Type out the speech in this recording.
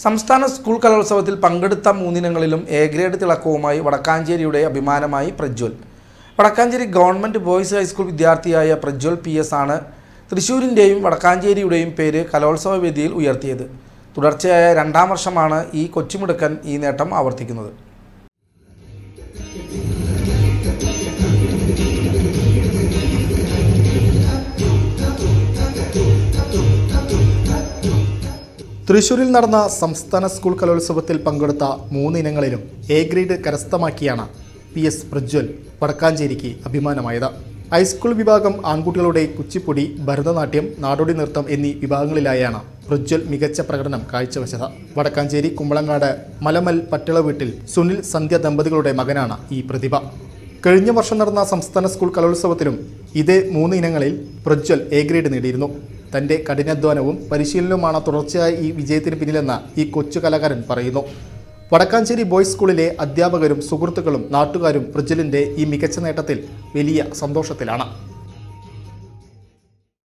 സംസ്ഥാന സ്കൂൾ കലോത്സവത്തിൽ പങ്കെടുത്ത മൂന്നിനങ്ങളിലും എ ഗ്രേഡ് തിളക്കവുമായി വടക്കാഞ്ചേരിയുടെ അഭിമാനമായി Prajwal. Vadakkancheri government boys high school വിദ്യാർത്ഥിയായ പ്രജ്വൽ PS ആണ് തൃശ്ശൂരിൻ്റെയും വടക്കാഞ്ചേരിയുടെയും പേര് കലോത്സവ വേദിയിൽ ഉയർത്തിയത്. തുടർച്ചയായ 2ാം വർഷമാണ് ഈ കൊച്ചുമിടുക്കൻ ഈ നേട്ടം ആവർത്തിക്കുന്നത്. തൃശ്ശൂരിൽ നടന്ന സംസ്ഥാന സ്കൂൾ കലോത്സവത്തിൽ പങ്കെടുത്ത 3 ഇനങ്ങളിലും എ ഗ്രേഡ് കരസ്ഥമാക്കിയാണ് PS പ്രജ്വൽ വടക്കാഞ്ചേരിക്ക് അഭിമാനമായത്. ഹൈസ്കൂൾ വിഭാഗം ആൺകുട്ടികളുടെ കുച്ചിപ്പുടി, ഭരതനാട്യം, നാടോടി നൃത്തം എന്നീ വിഭാഗങ്ങളിലായാണ് പ്രജ്വൽ മികച്ച പ്രകടനം കാഴ്ചവെച്ചത്. വടക്കാഞ്ചേരി കുമ്പളങ്ങാട് മലമൽ പട്ടിള വീട്ടിൽ സുനിൽ സന്ധ്യ ദമ്പതികളുടെ മകനാണ് ഈ പ്രതിഭ. കഴിഞ്ഞ വർഷം നടന്ന സംസ്ഥാന സ്കൂൾ കലോത്സവത്തിലും ഇതേ 3 ഇനങ്ങളിൽ പ്രജ്വൽ എ ഗ്രേഡ് നേടിയിരുന്നു. തൻ്റെ കഠിനാധ്വാനവും പരിശീലനവുമാണ് തുടർച്ചയായ ഈ വിജയത്തിന് പിന്നിലെന്ന് ഈ കൊച്ചു കലാകാരൻ പറയുന്നു. വടക്കാഞ്ചേരി ബോയ്സ് സ്കൂളിലെ അധ്യാപകരും സുഹൃത്തുക്കളും നാട്ടുകാരും പ്രജ്വലിൻ്റെ ഈ മികച്ച നേട്ടത്തിൽ വലിയ സന്തോഷത്തിലാണ്.